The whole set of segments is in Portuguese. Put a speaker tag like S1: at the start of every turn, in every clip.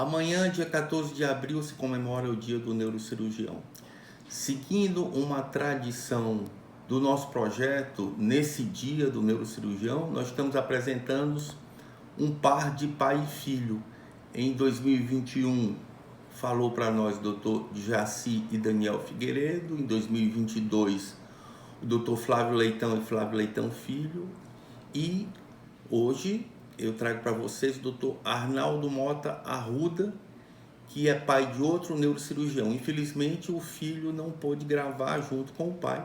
S1: Amanhã, dia 14 de abril, se comemora o Dia do Neurocirurgião. Seguindo uma tradição do nosso projeto, nesse Dia do Neurocirurgião, nós estamos apresentando um par de pai e filho. Em 2021, falou para nós o Dr. Jaci e Daniel Figueiredo. Em 2022, o Dr. Flávio Leitão e Flávio Leitão Filho. E hoje eu trago para vocês o Dr. Arnaldo Mota Arruda, que é pai de outro neurocirurgião. Infelizmente, o filho não pôde gravar junto com o pai.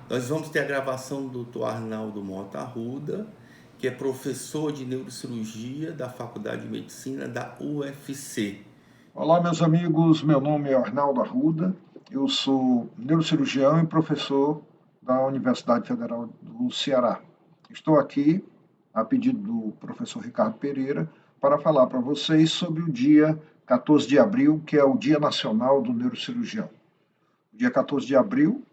S1: Nós vamos ter a gravação do Dr. Arnaldo Mota Arruda, que é professor de neurocirurgia da Faculdade de Medicina da UFC.
S2: Olá, meus amigos. Meu nome é Arnaldo Arruda. Eu sou neurocirurgião e professor da Universidade Federal do Ceará. Estou aqui, a pedido do professor Ricardo Pereira, para falar para vocês sobre o dia 14 de abril, que é o Dia Nacional do Neurocirurgião. O dia 14 de abril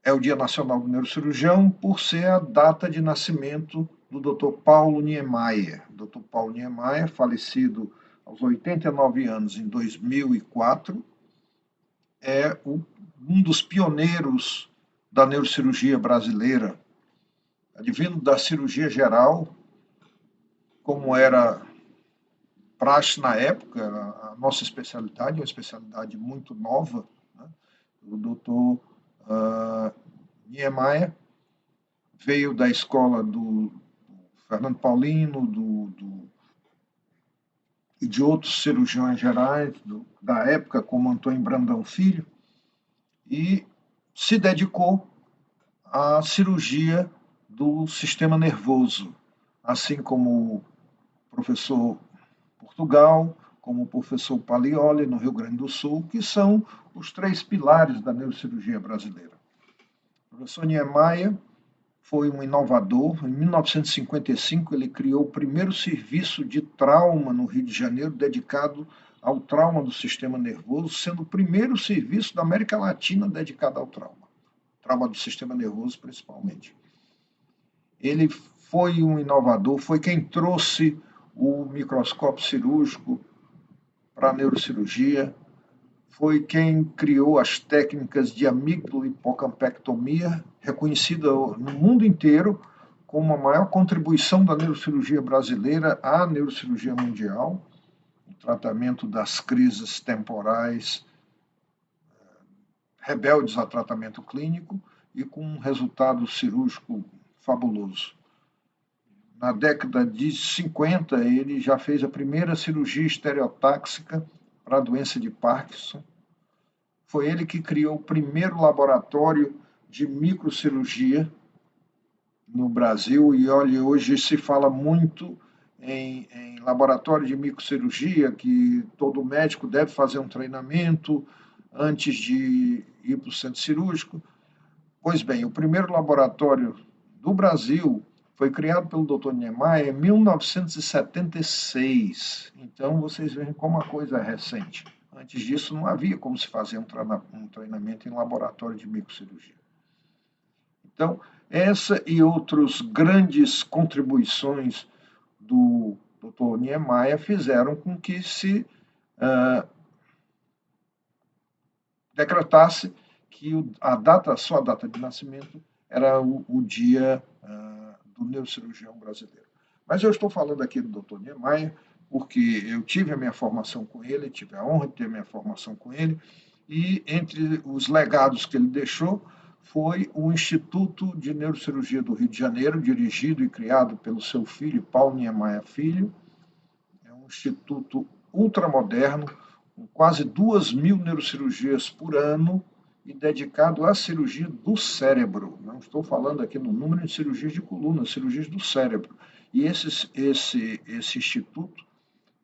S2: é o Dia Nacional do Neurocirurgião por ser a data de nascimento do Dr. Paulo Niemeyer. Dr. Paulo Niemeyer, falecido aos 89 anos em 2004, é um dos pioneiros da neurocirurgia brasileira, advindo da cirurgia geral, como era praxe na época. A nossa especialidade é uma especialidade muito nova, né? O doutor Niemeyer veio da escola do Fernando Paulino, e de outros cirurgiões gerais da época, como Antônio Brandão Filho, e se dedicou à cirurgia do sistema nervoso, assim como o professor Portugal, como o professor Palioli, no Rio Grande do Sul, que são os três pilares da neurocirurgia brasileira. O professor Niemeyer foi um inovador. Em 1955, ele criou o primeiro serviço de trauma no Rio de Janeiro, dedicado ao trauma do sistema nervoso, sendo o primeiro serviço da América Latina dedicado ao trauma do sistema nervoso principalmente. Ele foi um inovador, foi quem trouxe o microscópio cirúrgico para a neurocirurgia, foi quem criou as técnicas de amígdalo-hipocampectomia, reconhecida no mundo inteiro como a maior contribuição da neurocirurgia brasileira à neurocirurgia mundial, o tratamento das crises temporais rebeldes a tratamento clínico e com um resultado cirúrgico fabuloso. Na década de 50, ele já fez a primeira cirurgia estereotáxica para a doença de Parkinson. Foi ele que criou o primeiro laboratório de microcirurgia no Brasil. E olha, hoje se fala muito em laboratório de microcirurgia, que todo médico deve fazer um treinamento antes de ir para o centro cirúrgico. Pois bem, o primeiro laboratório do Brasil foi criado pelo Dr. Niemeyer em 1976. Então, vocês veem como a coisa é recente. Antes disso, não havia como se fazer um treinamento em laboratório de microcirurgia. Então, essa e outras grandes contribuições do Dr. Niemeyer fizeram com que se decretasse que a sua data de nascimento era o dia do neurocirurgião brasileiro. Mas eu estou falando aqui do Dr. Niemeyer porque eu tive a minha formação com ele, tive a honra de ter a minha formação com ele, e entre os legados que ele deixou foi o Instituto de Neurocirurgia do Rio de Janeiro, dirigido e criado pelo seu filho, Paulo Niemeyer Filho. É um instituto ultramoderno, com quase 2.000 neurocirurgias por ano, e dedicado à cirurgia do cérebro. Não estou falando aqui no número de cirurgias de coluna, cirurgias do cérebro. E esse instituto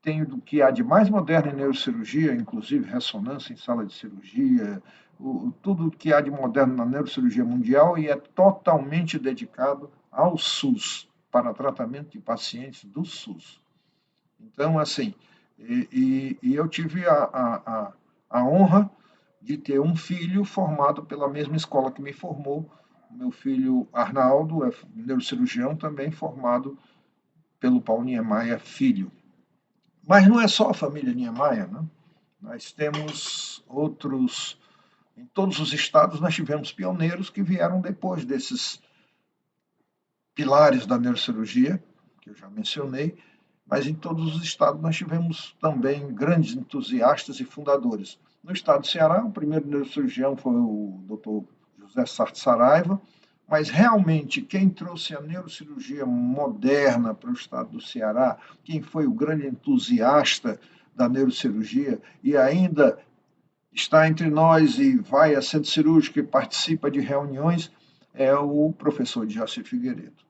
S2: tem o que há de mais moderno em neurocirurgia, inclusive ressonância em sala de cirurgia, tudo o que há de moderno na neurocirurgia mundial, e é totalmente dedicado ao SUS, para tratamento de pacientes do SUS. Então, assim, eu tive a honra de ter um filho formado pela mesma escola que me formou. Meu filho Arnaldo é neurocirurgião, também formado pelo Paulo Niemeyer Filho. Mas não é só a família Niemeyer, né? Nós temos outros, em todos os estados nós tivemos pioneiros que vieram depois desses pilares da neurocirurgia, que eu já mencionei, mas em todos os estados nós tivemos também grandes entusiastas e fundadores. No estado do Ceará, o primeiro neurocirurgião foi o Dr. José Sarto Saraiva, mas realmente quem trouxe a neurocirurgia moderna para o estado do Ceará, quem foi o grande entusiasta da neurocirurgia e ainda está entre nós e vai a centro cirúrgico e participa de reuniões, é o professor Jaci Figueiredo.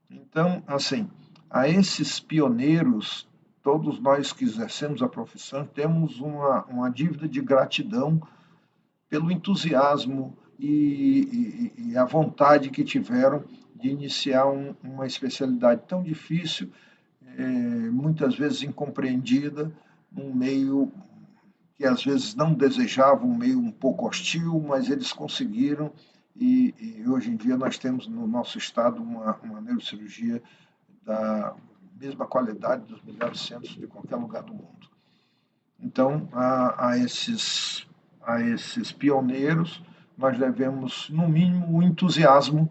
S2: Então, assim, a esses pioneiros, todos nós que exercemos a profissão, temos uma dívida de gratidão pelo entusiasmo e a vontade que tiveram de iniciar uma especialidade tão difícil, muitas vezes incompreendida, num meio que às vezes não desejavam, um meio um pouco hostil, mas eles conseguiram e hoje em dia nós temos no nosso estado uma neurocirurgia da mesma qualidade dos melhores centros de qualquer lugar do mundo. Então, a esses pioneiros, nós devemos, no mínimo, o entusiasmo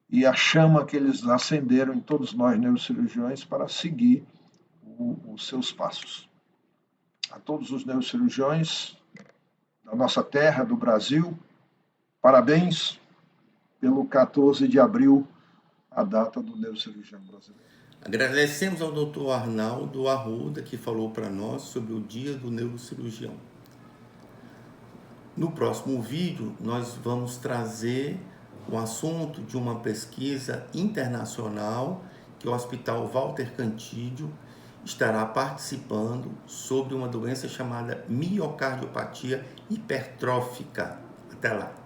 S2: e a chama que eles acenderam em todos nós neurocirurgiões para seguir os seus passos. A todos os neurocirurgiões da nossa terra, do Brasil, parabéns pelo 14 de abril, a data do neurocirurgião brasileiro.
S1: Agradecemos ao Dr. Arnaldo Arruda, que falou para nós sobre o Dia do Neurocirurgião. No próximo vídeo, nós vamos trazer o assunto de uma pesquisa internacional que o Hospital Walter Cantídio estará participando sobre uma doença chamada miocardiopatia hipertrófica. Até lá!